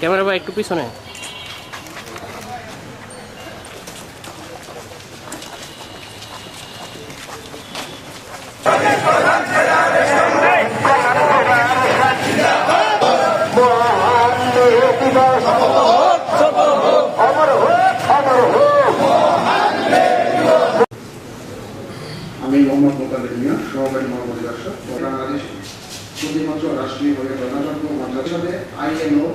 Camera ভাই একটু পিছনে। আমি মোহাম্মদ মোতালেব মিয়া, সহকারী মহাপরিদর্শক দর্শক বাংলাদেশ শুধুমাত্র রাষ্ট্রীয় প্রজাতন্ত্র সাথে ILO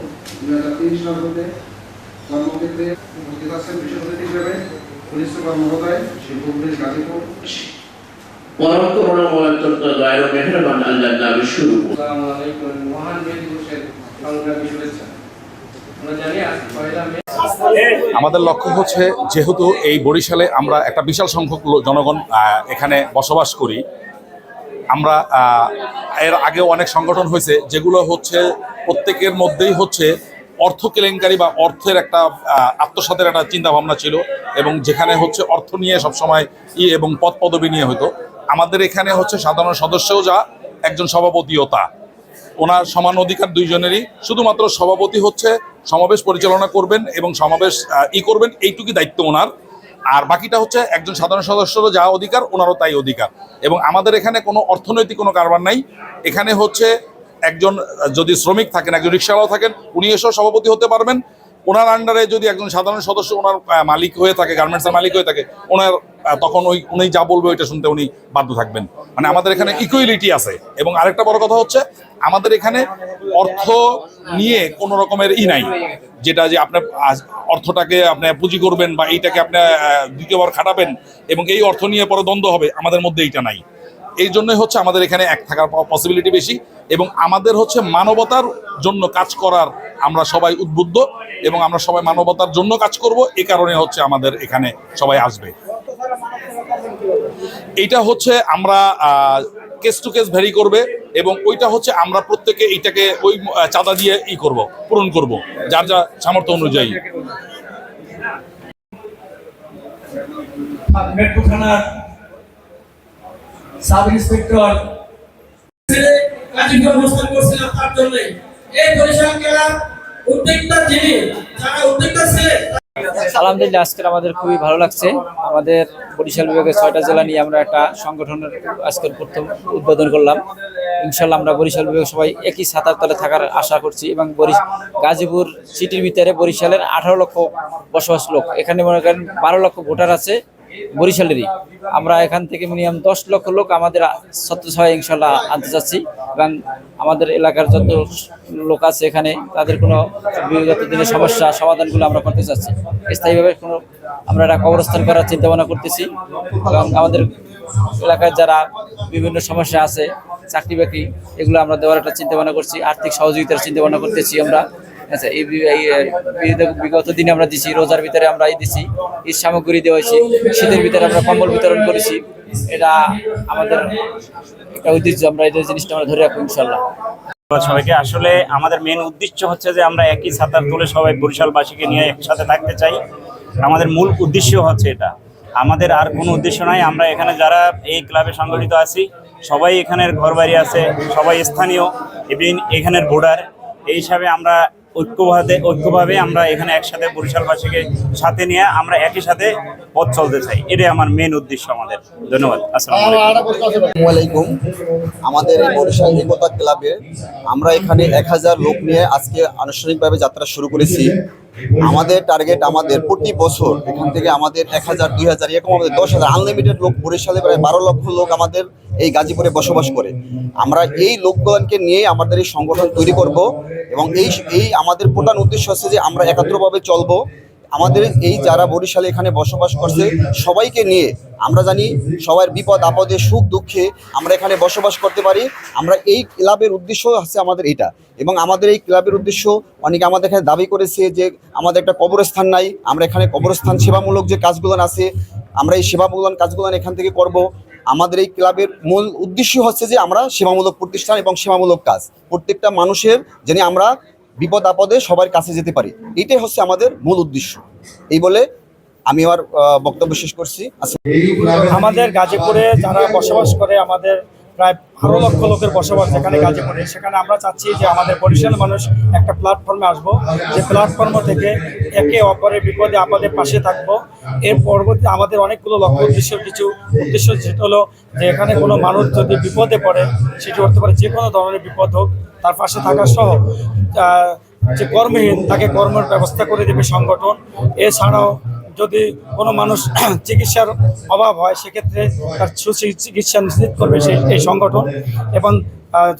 2003 সাল হতে কর্মক্ষেত্রে উপস্থিত আছেন বিশেষ অতিথি হিসেবে পুলিশ সুপার মহোদয় শিল্প পুলিশ গাজীপুর। পরম করুণাময় অত্যন্ত দয়ালু মেহেরবান আল্লাহর নামে শুরু। আসসালামু আলাইকুম। মহান মে দিবসের সংগ্রামী শুভেচ্ছা। আমরা জানি আজ পয়লা মে। আমাদের লক্ষ্য হচ্ছে, যেহেতু এই বরিশালে আমরা একটা বিশাল সংখ্যক জনগণ এখানে বসবাস করি, আমরা এর আগেও অনেক সংগঠন হয়েছে যেগুলো হচ্ছে প্রত্যেকের মধ্যেই হচ্ছে অর্থ কেলেঙ্কারি বা অর্থের একটা আত্মসাতের একটা চিন্তাভাবনা ছিল, এবং যেখানে হচ্ছে অর্থ নিয়ে সবসময় এবং পদ পদবি নিয়ে হতো। আমাদের এখানে হচ্ছে সাধারণ সদস্যও যা, একজন সভাপতিও তা, ওনার সমান অধিকার দুইজনেরই। শুধুমাত্র সভাপতি হচ্ছে সমাবেশ পরিচালনা করবেন এবং সমাবেশ করবেন, এইটুকুই দায়িত্ব ওনার। আর বাকিটা হচ্ছে একজন সাধারণ সদস্যরও যা অধিকার, ওনারও তাই অধিকার। এবং আমাদের এখানে কোনো অর্থনৈতিক কোনো কারবার নাই। এখানে হচ্ছে একজন যদি শ্রমিক থাকেন, একজন রিক্সাওয়ালাও থাকেন, উনি এসেও সভাপতি হতে পারবেন। ওনার আন্ডারে যদি একজন সাধারণ সদস্য ওনার মালিক হয়ে থাকে, গার্মেন্টসের মালিক হয়ে থাকে, ওনার তখন উনি যা বলবে ওইটা শুনতে উনি বাধ্য থাকবেন। মানে আমাদের এখানে ইকুয়ালিটি আছে। এবং আরেকটা বড় কথা হচ্ছে, আমাদের এখানে অর্থ নিয়ে কোনো রকমের নাই, যেটা যে আপনার অর্থটাকে আপনি পুঁজি করবেন বা এইটাকে আপনি দ্বিতীয়বার খাটাবেন এবং এই অর্থ নিয়ে পরে দ্বন্দ্ব হবে, আমাদের মধ্যে এইটা নাই। এই জন্যই হচ্ছে আমাদের এখানে এক থাকার পসিবিলিটি বেশি, এবং আমাদের হচ্ছে মানবতার জন্য কাজ করার আমরা সবাই উদ্বুদ্ধ, এবং আমরা সবাই মানবতার জন্য কাজ করব। এই কারণে হচ্ছে আমাদের এখানে সবাই আসবে। এইটা হচ্ছে আমরা কেস টু কেস ভ্যারি করবে, এবং ওইটা হচ্ছে আমরা প্রত্যেকে এইটাকে ওই চাঁদা দিয়ে করব, পূরণ করব যার যা সামর্থ্য অনুযায়ী। সাব ইন্সপেক্টর কাজীগঞ্জ অবস্থান করছিলাম, তার জন্য এই বরিশাল জেলার উদ্যোক্তা যিনি, যারা উদ্যোক্তা ছিলেন। আলহামদুলিল্লাহ, আজকের আমাদের খুবই ভালো লাগছে। আমাদের বরিশাল বিভাগের 6টা জেলা নিয়ে আমরা একটা সংগঠনের আজকের প্রথম উদ্বোধন করলাম। ইনশাল্লাহ আমরা বরিশাল বিভাগ সবাই একই ছাতার তলে থাকার আশা করছি। এবং গাজীপুর সিটির ভিতরে বরিশালের 18 লক্ষ বসবাস লোক, এখানে মনে করেন 12 লক্ষ ভোটার আছে বরিশালেরই। আমরা এখান থেকে মিনিমাম 10 লক্ষ লোক আমাদের ছত্রছায়া ইনশাল্লাহ আনতে চাচ্ছি, এবং আমাদের এলাকার যত লোক আছে এখানে তাদের কোনো বিগত দিনের সমস্যা সমাধানগুলো আমরা করতে চাচ্ছি। স্থায়ীভাবে কোনো আমরা একটা কবরস্থান করার চিন্তা ভাবনা করতেছি, এবং আমাদের এলাকায় যারা বিভিন্ন সমস্যা আছে, চাকরি বাকরি, এগুলো আমরা দেওয়ার একটা চিন্তা ভাবনা করছি। আর্থিক সহযোগিতার চিন্তা ভাবনা করতেছি আমরা। আচ্ছা, এই বিগত দিনে আমরা দিছি, রোজার ভিতরে আমরা দিছি ঈদ সামগ্রী দেওয়াছি, শীতের ভিতরে আমরা কম্বল বিতরণ করেছি। এটা আমাদের একটা ঐতিহ্য, আমরা এই জিনিসটা আমরা ধরে রাখবো ইনশাল্লাহ। সবাইকে আসলে আমাদের মেন উদ্দেশ্য হচ্ছে যে আমরা একই ছাতার তলে সবাই বরিশালবাসীকে নিয়ে একসাথে থাকতে চাই। আমাদের মূল উদ্দেশ্য হচ্ছে এটা, আমাদের আর কোনো উদ্দেশ্য নাই। আমরা এখানে যারা এই ক্লাবে সংগঠিত আছি সবাই এখানের ঘরবাড়ি আছে, সবাই স্থানীয়, এবং এখানের ভোটার। এই হিসাবে আমরা ঐক্যভাবে আমরা এখানে একসাথে বরিশালবাসীকে সাথে নিয়ে আমরা একই সাথে পথ চলতে চাই। এটাই আমার মেন উদ্দেশ্য আমাদের। ধন্যবাদ। আসসালামু আলাইকুম। আমাদের এই বরিশাল একতা ক্লাবে আমরা এখানে 1000 লোক নিয়ে আজকে আনুষ্ঠানিকভাবে যাত্রা শুরু করেছি। আমাদের টার্গেট, আমাদের প্রতি বছর এখান থেকে আমাদের 1000, 2000, এরকম আমাদের 10,000 আনলিমিটেড লোক, বরিশালে প্রায় 12 লক্ষ লোক আমাদের এই গাজীপুরে বসবাস করে। আমরা এই লোকগুলোকে নিয়ে আমাদের এই সংগঠন তৈরি করব, এবং এই আমাদের প্রধান উদ্দেশ্য হচ্ছে যে আমরা একাত্রভাবে চলবো। আমাদের এই যারা বরিশালে এখানে বসবাস করছে সবাইকে নিয়ে আমরা জানি সবার বিপদ আপদে সুখ দুঃখে আমরা এখানে বসবাস করতে পারি। আমরা এই ক্লাবের উদ্দেশ্য হচ্ছে আমাদের এটা, এবং আমাদের এই ক্লাবের উদ্দেশ্য অনেকে আমাদের এখানে দাবি করেছে যে আমাদের একটা কবরস্থান নাই। আমরা এখানে কবরস্থান সেবামূলক যে কাজগুলো আছে, আমরা এই সেবামূলক কাজগুলো এখান থেকে করব। আমাদের এই ক্লাবের মূল উদ্দেশ্য হচ্ছে যে আমরা সেবামূলক প্রতিষ্ঠান এবং সেবামূলক কাজ, প্রত্যেকটা মানুষের যেন আমরা বিপদ আপদে সবার কাছে যেতে পারি, এটাই হচ্ছে আমাদের মূল উদ্দেশ্য। এই বলে আমি আমার বক্তব্য শেষ করছি। আমাদের গাজীপুরে যারা বসবাস করে, আমাদের প্রায় 12 লক্ষ লোকের বসবাস যেখানে গাজীপুরে, সেখানে আমরা চাচ্ছি যে আমাদের বরিশাল মানুষ একটা প্ল্যাটফর্মে আসবো, যে প্ল্যাটফর্ম থেকে একে অপরের বিপদে আপদে পাশে থাকবো। এর পরবর্তী আমাদের অনেকগুলো লক্ষ্য উদ্দেশ্য যেটা হলো যে এখানে কোনো মানুষ যদি বিপদে পড়ে, সেটি হতে পারে যে কোনো ধরনের বিপদ হোক, তার পাশে থাকা সহ যে কর্মহীন তাকে কর্মের ব্যবস্থা করে দেবে সংগঠন। এছাড়াও যদি কোনো মানুষ চিকিৎসার অভাব হয়, সেক্ষেত্রে তার চিকিৎসা নিশ্চিত করবে এই সংগঠন। এবং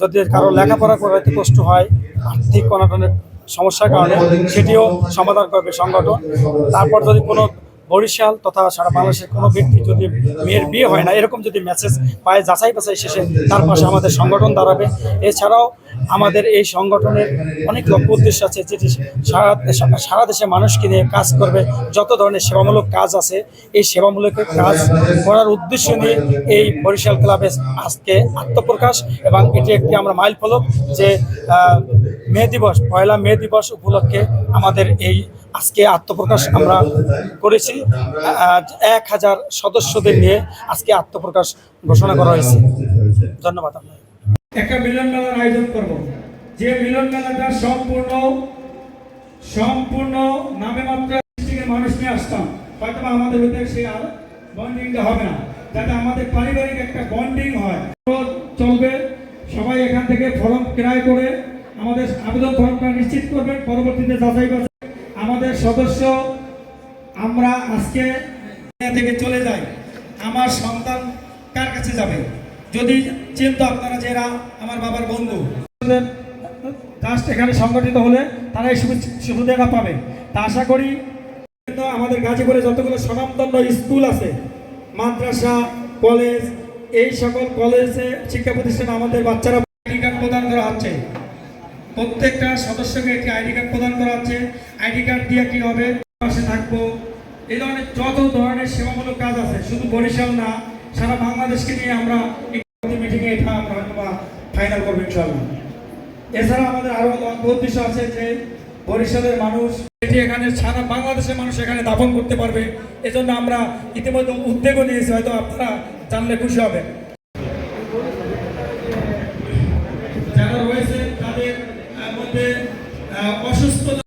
যদি কারো লেখাপড়া করাতে কষ্ট হয়, আর্থিক কোনো ধরনের সমস্যার কারণে, সেটিও সমাধান করবে সংগঠন। তারপর যদি কোনো বরিশাল তথা সারা বাংলাদেশের কোনো ব্যক্তি যদি মেয়ের বিয়ে হয় না, এরকম যদি মেসেজ পায়, যাচাই বাছাই শেষে তার পাশে আমাদের সংগঠন দাঁড়াবে। এছাড়াও আমাদের এই সংগঠনের অনেক লক্ষ্য উদ্দেশ্য আছে, যেটি সারা দেশে মানুষকে নিয়ে কাজ করবে। যত ধরনের সেবামূলক কাজ আছে, এই সেবামূলক কাজ করার উদ্দেশ্য নিয়ে এই বরিশাল ক্লাবে আজকে আত্মপ্রকাশ। এবং এটি একটি আমরা মাইল ফলক যে মে দিবস, 1 মে দিবস উপলক্ষে আমাদের এই আজকে আত্মপ্রকাশ আমরা করেছি। 1000 সদস্যদের নিয়ে আজকে আত্মপ্রকাশ ঘোষণা করা হয়েছে। ধন্যবাদ। আপনার একটা মিলন মেলার আয়োজন করব, যে মিলন মেলাটা সম্পূর্ণ নামে মাত্র ডিস্ট্রিক্টের মানুষ নিয়ে আসতাম, হয়তো আমাদের ভিতরে সেই আর বন্ডিংটা হবে না, যাতে আমাদের পারিবারিক একটা বন্ডিং হয় চলবে। সবাই এখান থেকে ফর্ম ক্রয় করে আমাদের আবেদন ফর্মটা নিশ্চিত করবেন, পরবর্তীতে যাচাই বাছাই। আমাদের সদস্য আমরা আজকে থেকে চলে যাই, আমার সন্তান কার কাছে যাবে? যদি চিন্তা আপনারা যে এরা আমার বাবার বন্ধু, জাস্ট এখানে সংগঠিত হলে তারা এই সুবিধাটা পাবে। তা আশা করি আমাদের গাজীপুরে যতগুলো স্বনামধন্য স্কুল আছে, মাদ্রাসা, কলেজ, এই সকল কলেজে শিক্ষা প্রতিষ্ঠানে আমাদের বাচ্চারা আইডি কার্ড প্রদান করা হচ্ছে। প্রত্যেকটা সদস্যকে একটি আইডি কার্ড প্রদান করা হচ্ছে। আইডি কার্ড দিয়ে কি হবে, পাশে থাকবো। এই ধরনের যত ধরনের সেবামূলক কাজ আছে, শুধু বরিশাল না, সারা বাংলাদেশকে নিয়ে আমরা মিটিংয়ে এটা আমরা ফাইনাল করবো ইনশাআল্লাহ। এছাড়া আমাদের আরো উদ্দেশ্য আছে যে বরিশালের মানুষ এটি এখানে সারা বাংলাদেশের মানুষ এখানে দাফন করতে পারবে। এজন্য আমরা ইতিমধ্যে উদ্যোগও নিয়েছি, হয়তো আপনারা জানলে খুশি হবেন। যারা রয়েছে তাদের মধ্যে অসুস্থতা